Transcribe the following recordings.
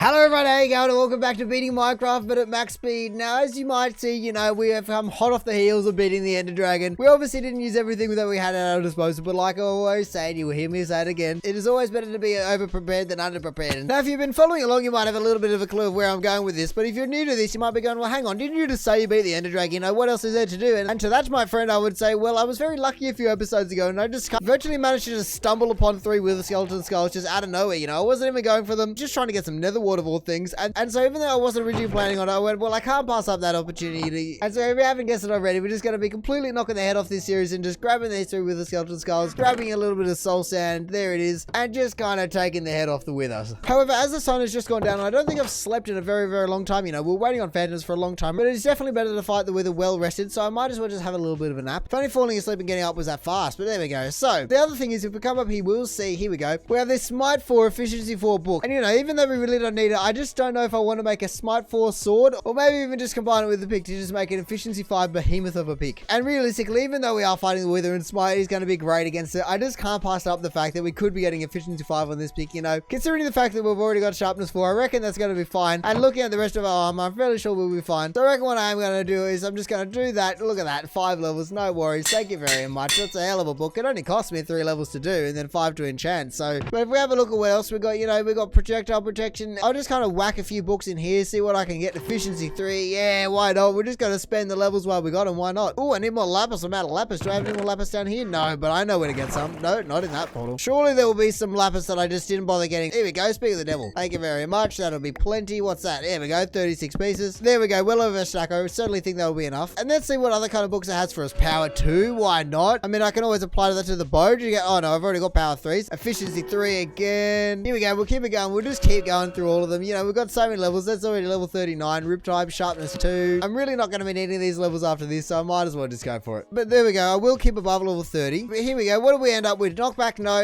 Hello everyone, how you going? And welcome back to beating Minecraft, but at max speed. Now, as you might see, we have come hot off the heels of beating the Ender Dragon. We obviously didn't use everything that we had at our disposal, but like I always say, and you will hear me say it again, it is always better to be over-prepared than under-prepared. Now, if you've been following along, you might have a little bit of a clue of where I'm going with this, but if you're new to this, you might be going, well, hang on, didn't you just say you beat the Ender Dragon? What else is there to do? And to that, my friend, I would say, well, I was very lucky a few episodes ago, and I just virtually managed to just stumble upon 3 wither skeleton skulls just out of nowhere, I wasn't even going for them, just trying to get some nether wart of all things. And so even though I wasn't originally planning on it, I went, well, I can't pass up that opportunity. And so if you haven't guessed it already, we're just going to be completely knocking the head off this series and just grabbing these 3 wither skeleton skulls, grabbing a little bit of soul sand, there it is, and just kind of taking the head off the withers. However, as the sun has just gone down, I don't think I've slept in a very, very long time. We're waiting on phantoms for a long time, but it's definitely better to fight the wither well rested, so I might as well just have a little bit of a nap. If only falling asleep and getting up was that fast, but there we go. So the other thing is, if we come up here, we'll see, here we go, we have this Smite 4 Efficiency 4 book. And even though we really don't need it, I just don't know if I want to make a Smite 4 sword, or maybe even just combine it with the pick to just make an Efficiency 5 behemoth of a pick. And realistically, even though we are fighting the wither and Smite is going to be great against it, I just can't pass up the fact that we could be getting Efficiency 5 on this pick, Considering the fact that we've already got Sharpness 4, I reckon that's going to be fine. And looking at the rest of our armor, I'm fairly sure we'll be fine. So I reckon what I am going to do is I'm just going to do that. Look at that, 5 levels, no worries. Thank you very much. That's a hell of a book. It only cost me 3 levels to do and then 5 to enchant. So, but if we have a look at what else we got, we got projectile protection. I'll just kind of whack a few books in here, see what I can get. Efficiency 3, yeah, why not? We're just going to spend the levels while we got them, why not? Oh, I need more lapis. I'm out of lapis. Do I have any more lapis down here? No, but I know where to get some. No, not in that portal. Surely there will be some lapis that I just didn't bother getting. Here we go, speak of the devil. Thank you very much, that'll be plenty. What's that? There we go, 36 pieces. There we go, well over a stack. I certainly think that will be enough. And let's see what other kind of books it has for us. Power 2, why not? I mean, I can always apply that to the bow. Do you get, oh no, I've already got power 3s. Efficiency 3 again. Here we go, we'll keep it going. We'll just keep going through all of them. We've got so many levels. That's already level 39. Riptide, Sharpness 2. I'm really not going to be needing these levels after this, so I might as well just go for it. But there we go. I will keep above level 30. But here we go. What do we end up with? Knockback, no.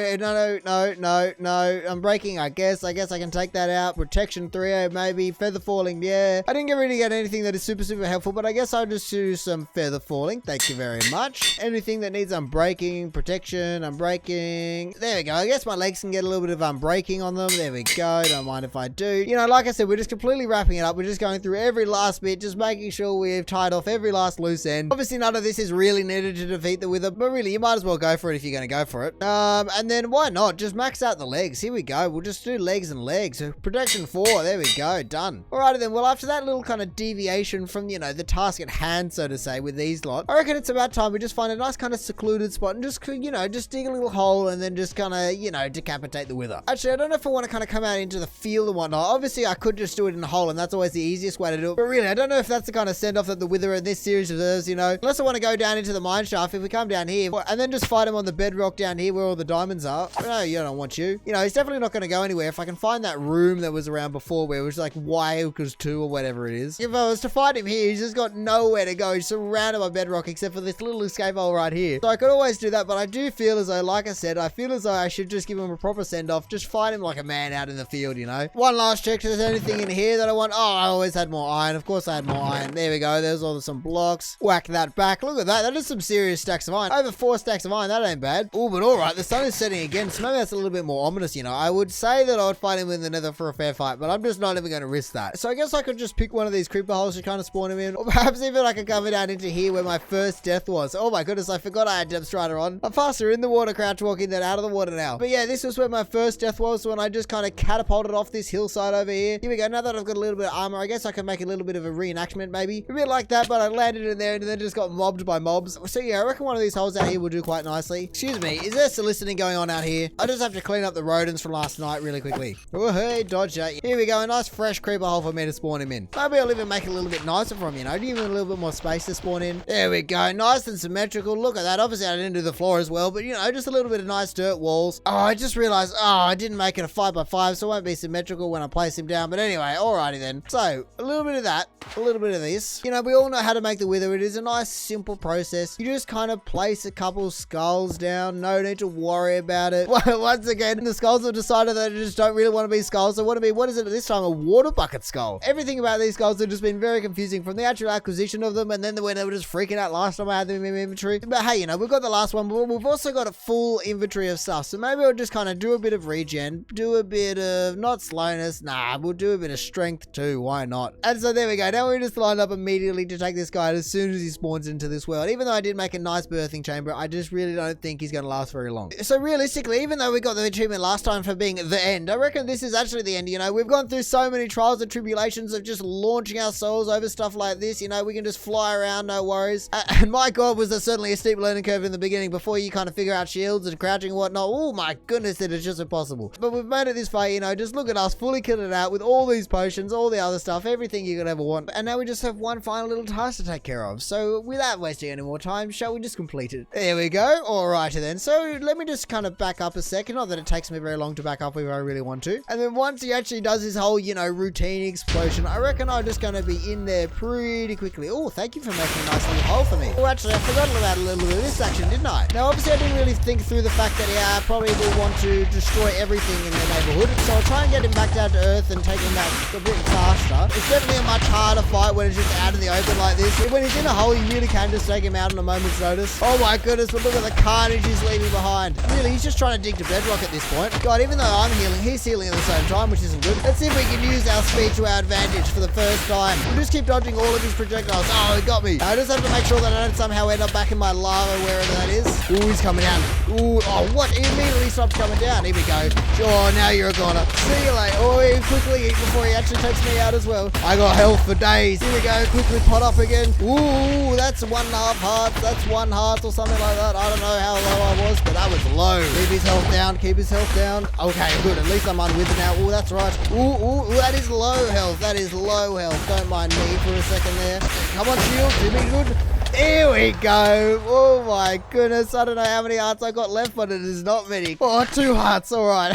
I'm breaking, I guess. I can take that out. Protection 3, maybe. Feather falling, yeah. I didn't really get anything that is super, super helpful, but I guess I'll just do some feather falling. Thank you very much. Anything that needs unbreaking, protection, unbreaking. There we go. I guess my legs can get a little bit of unbreaking on them. There we go. Don't mind if I do. Like I said, we're just completely wrapping it up. We're just going through every last bit, just making sure we've tied off every last loose end. Obviously, none of this is really needed to defeat the wither, but really, you might as well go for it if you're going to go for it. And then why not? Just max out the legs. Here we go. We'll just do legs and legs. Protection 4. There we go. Done. Alrighty then. Well, after that little kind of deviation from, the task at hand, so to say, with these lot, I reckon it's about time we just find a nice kind of secluded spot and just, just dig a little hole and then just kind of, decapitate the wither. Actually, I don't know if I want to kind of come out into the field and whatnot. Obviously, I could just do it in a hole, and that's always the easiest way to do it. But really, I don't know if that's the kind of send-off that the wither in this series deserves, Unless I want to go down into the mine shaft, if we come down here, and then just fight him on the bedrock down here where all the diamonds are. No, you don't want you. He's definitely not going to go anywhere. If I can find that room that was around before where it was like y equals 2 or whatever it is. If I was to fight him here, he's just got nowhere to go. He's surrounded by bedrock except for this little escape hole right here. So I could always do that, but I do feel as though, like I said, I feel as though I should just give him a proper send-off. Just fight him like a man out in the field, One last check. Is there anything in here that I want? Oh, I always had more iron. Of course I had more iron. There we go. There's all some blocks. Whack that back. Look at that. That is some serious stacks of iron. Over 4 stacks of iron. That ain't bad. Oh, but alright. The sun is setting again, so maybe that's a little bit more ominous, I would say that I would fight him in the nether for a fair fight, but I'm just not even going to risk that. So I guess I could just pick one of these creeper holes to kind of spawn him in, or perhaps even I could cover down into here where my first death was. Oh my goodness, I forgot I had Depth Strider on. I'm faster in the water crouch walking than out of the water now. But yeah, this was where my first death was, when I just kind of catapulted off this hillside over here. Here we go. Now that I've got a little bit of armor, I guess I can make a little bit of a reenactment maybe. A bit like that, but I landed in there and then just got mobbed by mobs. So yeah, I reckon one of these holes out here will do quite nicely. Excuse me, is there soliciting going on out here? I just have to clean up the rodents from last night really quickly. Oh hey, dodge that. Here we go, a nice fresh creeper hole for me to spawn him in. Maybe I'll even make it a little bit nicer for him, give him a little bit more space to spawn in. There we go, nice and symmetrical. Look at that. Obviously I didn't do the floor as well, but just a little bit of nice dirt walls. Oh, I just realized, I didn't make it a 5x5, so it won't be symmetrical when I place him down. But anyway, alrighty then. So, a little bit of that, a little bit of this. We all know how to make the wither. It is a nice, simple process. You just kind of place a couple skulls down. No need to worry about it. Once again, the skulls have decided that they just don't really want to be skulls. They want to be, what is it this time? A water bucket skull. Everything about these skulls have just been very confusing, from the actual acquisition of them, and then when they were just freaking out last time I had them in my inventory. But hey, we've got the last one, but we've also got a full inventory of stuff. So maybe I'll just kind of do a bit of regen, do a bit of, not slowness, awareness. Nah, we'll do a bit of strength too. Why not? And so there we go. Now we just lined up immediately to take this guy as soon as he spawns into this world. Even though I did make a nice birthing chamber, I just really don't think he's going to last very long. So realistically, even though we got the achievement last time for being the end, I reckon this is actually the end. You know, we've gone through so many trials and tribulations of just launching our souls over stuff like this. You know, we can just fly around, no worries. And my god, was there certainly a steep learning curve in the beginning before you kind of figure out shields and crouching and whatnot. Oh my goodness, it is just impossible. But we've made it this far, you know, just look at us, fully kitted out with all these potions, all the other stuff, everything you could ever want. And now we just have one final little task to take care of. So without wasting any more time, shall we just complete it? There we go. Alrighty then. So let me just kind of back up a second. Not that it takes me very long to back up if I really want to. And then once he actually does his whole, you know, routine explosion, I reckon I'm just going to be in there pretty quickly. Oh, thank you for making a nice little hole for me. Oh, actually, I forgot about a little bit of this action, didn't I? Now, obviously, I didn't really think through the fact that he probably will want to destroy everything in the neighborhood. So I'll try and get him back down to earth and take him back a bit faster. It's definitely a much harder fight when it's just out in the open like this. When he's in a hole, you really can just take him out on a moment's notice. Oh my goodness, but look at the carnage he's leaving behind. Really, he's just trying to dig to bedrock at this point. God, even though I'm healing, he's healing at the same time, which isn't good. Let's see if we can use our speed to our advantage for the first time. We'll just keep dodging all of his projectiles. Oh, he got me. I just have to make sure that I don't somehow end up back in my lava, wherever that is. Ooh, he's coming down. Ooh, oh, what? He immediately stopped coming down. Here we go. Oh, now you're a goner. See you later. Oh, he quickly eat before he actually takes me out as well. I got health for days. Here we go. Quickly pot up again. Ooh, that's 1.5 hearts. That's 1 heart or something like that. I don't know how low I was, but that was low. Keep his health down. Keep his health down. Okay, good. At least I'm unwithered now. Ooh, that's right. Ooh, that is low health. That is low health. Don't mind me for a second there. Come on, shield. Do me good. Here we go. Oh my goodness. I don't know how many hearts I got left, but it is not many. Oh, 2 hearts. All right.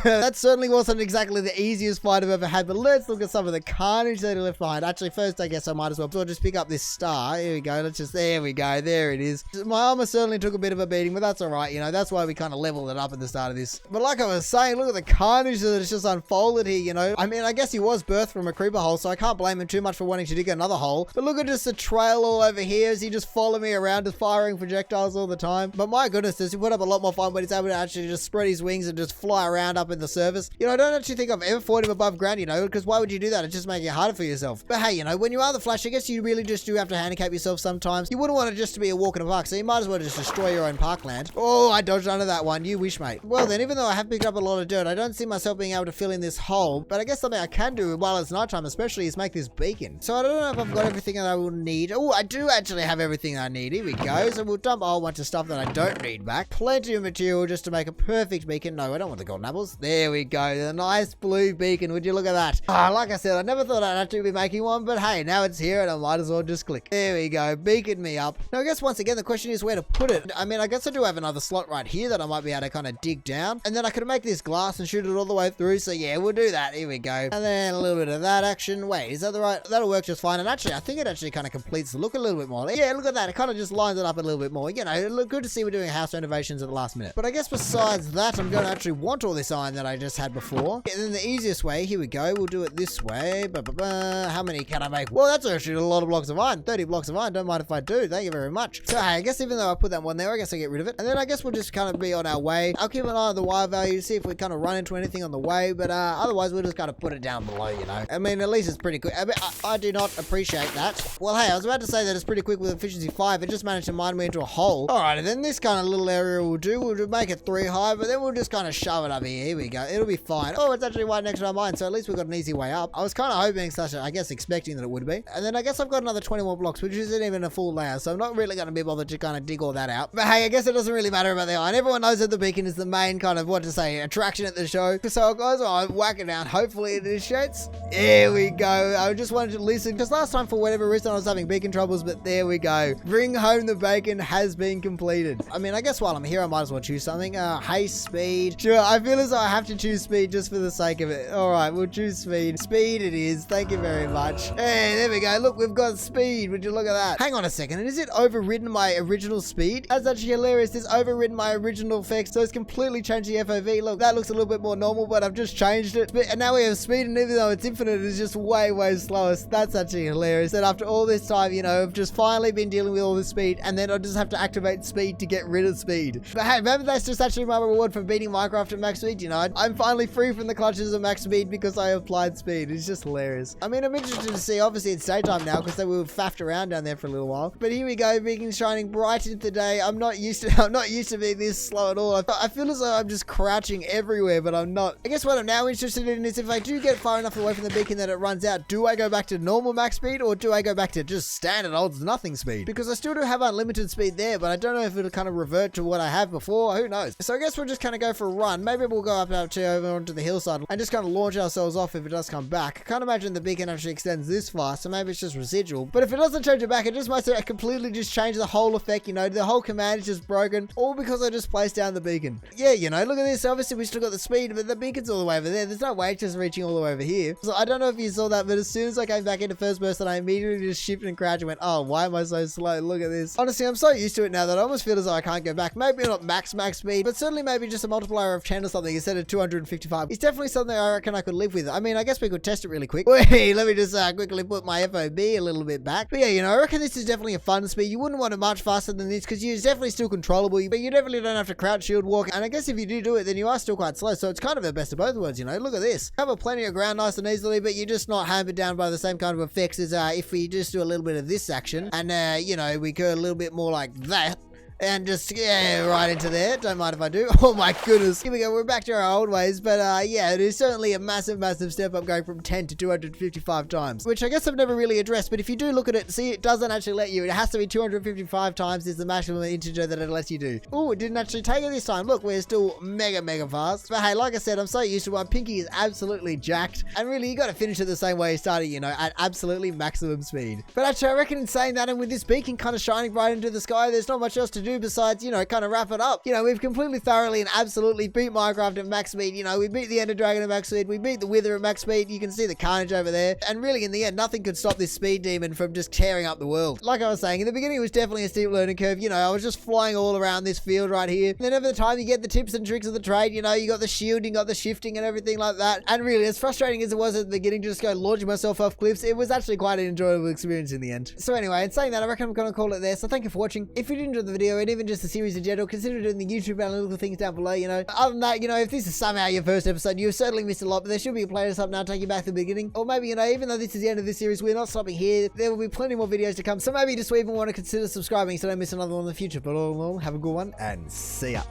That certainly wasn't exactly the easiest fight I've ever had, but let's look at some of the carnage that he left behind. Actually, first, I guess I might as well. So I'll just pick up this star. Here we go. There we go. There it is. My armor certainly took a bit of a beating, but that's all right. You know, that's why we kind of leveled it up at the start of this. But like I was saying, look at the carnage that has just unfolded here, you know. I mean, I guess he was birthed from a creeper hole, so I can't blame him too much for wanting to dig another hole. But look at just the trail all over here. He just followed me around, just firing projectiles all the time. But my goodness, does he put up a lot more fun when he's able to actually just spread his wings and just fly around up in the surface. You know, I don't actually think I've ever fought him above ground, you know, because why would you do that? It's just making it harder for yourself. But hey, you know, when you are the Flash, I guess you really just do have to handicap yourself sometimes. You wouldn't want it just to be a walk in a park, so you might as well just destroy your own parkland. Oh, I dodged under that one. You wish, mate. Well then, even though I have picked up a lot of dirt, I don't see myself being able to fill in this hole. But I guess something I can do while it's nighttime especially is make this beacon. So I don't know if I've got everything that I will need. Oh, I do actually have everything I need. Here we go. So we'll dump a whole bunch of stuff that I don't need back. Plenty of material just to make a perfect beacon. No, I don't want the golden apples. There we go. The nice blue beacon. Would you look at that? Ah, like I said, I never thought I'd actually be making one, but hey, now it's here and I might as well just click. There we go. Beacon me up. Now, I guess once again, the question is where to put it. I mean, I guess I do have another slot right here that I might be able to kind of dig down. And then I could make this glass and shoot it all the way through. So yeah, we'll do that. Here we go. And then a little bit of that action. Wait, is that the right? That'll work just fine. And actually, I think it actually kind of completes the look a little bit more. Yeah, look at that. It kind of just lines it up a little bit more. You know, it looked good to see we're doing house renovations at the last minute. But I guess besides that, I'm going to actually want all this iron that I just had before. And then the easiest way, here we go. We'll do it this way. How many can I make? Well, that's actually a lot of blocks of iron. 30 blocks of iron. Don't mind if I do. Thank you very much. So, hey, I guess even though I put that one there, I guess I get rid of it. And then I guess we'll just kind of be on our way. I'll keep an eye on the wire value to see if we kind of run into anything on the way. But otherwise, we'll just kind of put it down below, you know. I mean, at least it's pretty quick. I mean, I do not appreciate that. Well, hey, I was about to say that it's pretty quick with efficiency 5. It just managed to mine me into a hole. Alright, and then this kind of little area will do. We'll make it 3 high, but then we'll just kind of shove it up here. Here we go. It'll be fine. Oh, it's actually right next to our mine, so at least we've got an easy way up. I was kind of hoping, I guess expecting that it would be. And then I guess I've got another 20 more blocks, which isn't even a full layer, so I'm not really going to be bothered to kind of dig all that out. But hey, I guess it doesn't really matter about the iron. Everyone knows that the beacon is the main kind of, attraction at the show. So guys, I'll whack it down. Hopefully it initiates. There we go. I just wanted to listen, because last time for whatever reason I was having beacon troubles, but there we go. Bring home the bacon has been completed. I mean, I guess while I'm here, I might as well choose something. Haste, speed. Sure, I feel as though I have to choose speed just for the sake of it. All right, we'll choose speed. Speed it is. Thank you very much. Hey, there we go. Look, we've got speed. Would you look at that? Hang on a second. Is it overridden my original speed? That's actually hilarious. It's overridden my original effects, so it's completely changed the FOV. Look, that looks a little bit more normal, but I've just changed it. And now we have speed, and even though it's infinite, it's just way, way slower. That's actually hilarious. That after all this time, you know, of just finally finally been dealing with all this speed, and then I just have to activate speed to get rid of speed. But hey, maybe that's just actually my reward for beating Minecraft at max speed, you know? I'm finally free from the clutches of max speed because I applied speed. It's just hilarious. I mean, I'm interested to see, obviously it's daytime now because they were faffed around down there for a little while. But here we go, beacon shining bright into the day. I'm not used to being this slow at all. I feel as though I'm just crouching everywhere, but I'm not. I guess what I'm now interested in is if I do get far enough away from the beacon that it runs out, do I go back to normal max speed or do I go back to just standard old nothing speed? Because I still do have unlimited speed there, but I don't know if it'll kind of revert to what I had before. Who knows? So I guess we'll just kind of go for a run. Maybe we'll go up to over onto the hillside and just kind of launch ourselves off if it does come back. I can't imagine the beacon actually extends this far, so maybe it's just residual. But if it doesn't change it back, it just must have completely just changed the whole effect, you know, the whole command is just broken, all because I just placed down the beacon. Yeah, you know, look at this. Obviously, we still got the speed, but the beacon's all the way over there. There's no way it's just reaching all the way over here. So I don't know if you saw that, but as soon as I came back into first person, I immediately just shifted and crouched and went, oh, why am I so slow? Look at this. Honestly, I'm so used to it now that I almost feel as though I can't go back. Maybe not max speed, but certainly maybe just a multiplier of 10 or something instead of 255. It's definitely something I reckon I could live with. I mean, I guess we could test it really quick. Wait, let me just quickly put my FOB a little bit back. But yeah, you know, I reckon this is definitely a fun speed. You wouldn't want it much faster than this because it's definitely still controllable, but you definitely don't have to crouch, shield walk. And I guess if you do it, then you are still quite slow. So it's kind of the best of both worlds, you know. Look at this. Cover plenty of ground nice and easily, but you're just not hampered down by the same kind of effects as if we just do a little bit of this action. And, you know, we go a little bit more like that. And just, yeah, right into there. Don't mind if I do. Oh my goodness. Here we go. We're back to our old ways. But yeah, it is certainly a massive step up going from 10 to 255 times. Which I guess I've never really addressed. But if you do look at it, see, it doesn't actually let you. It has to be 255 times is the maximum integer that it lets you do. Oh, it didn't actually take it this time. Look, we're still mega fast. But hey, like I said, I'm so used to it. My pinky is absolutely jacked. And really, you got to finish it the same way you started, you know, at absolutely maximum speed. But actually, I reckon in saying that and with this beacon kind of shining bright into the sky, there's not much else to do besides, you know, kind of wrap it up. You know, we've completely thoroughly and absolutely beat Minecraft at max speed. You know, we beat the Ender Dragon at max speed. We beat the Wither at max speed. You can see the carnage over there. And really, in the end, nothing could stop this speed demon from just tearing up the world. Like I was saying, in the beginning, it was definitely a steep learning curve. You know, I was just flying all around this field right here. And then over the time, you get the tips and tricks of the trade. You know, you got the shield, you got the shifting and everything like that. And really, as frustrating as it was at the beginning, just go launching myself off cliffs, it was actually quite an enjoyable experience in the end. So anyway, in saying that, I reckon I'm going to call it there. So thank you for watching. If you did enjoy the video and even just the series in general, consider doing the YouTube analytical things down below, you know. Other than that, you know, if this is somehow your first episode, you've certainly missed a lot, but there should be a playlist up now take you back to the beginning. Or maybe, you know, even though this is the end of this series, we're not stopping here. There will be plenty more videos to come. So maybe just even want to consider subscribing so don't miss another one in the future. But all in all, have a good one and see ya.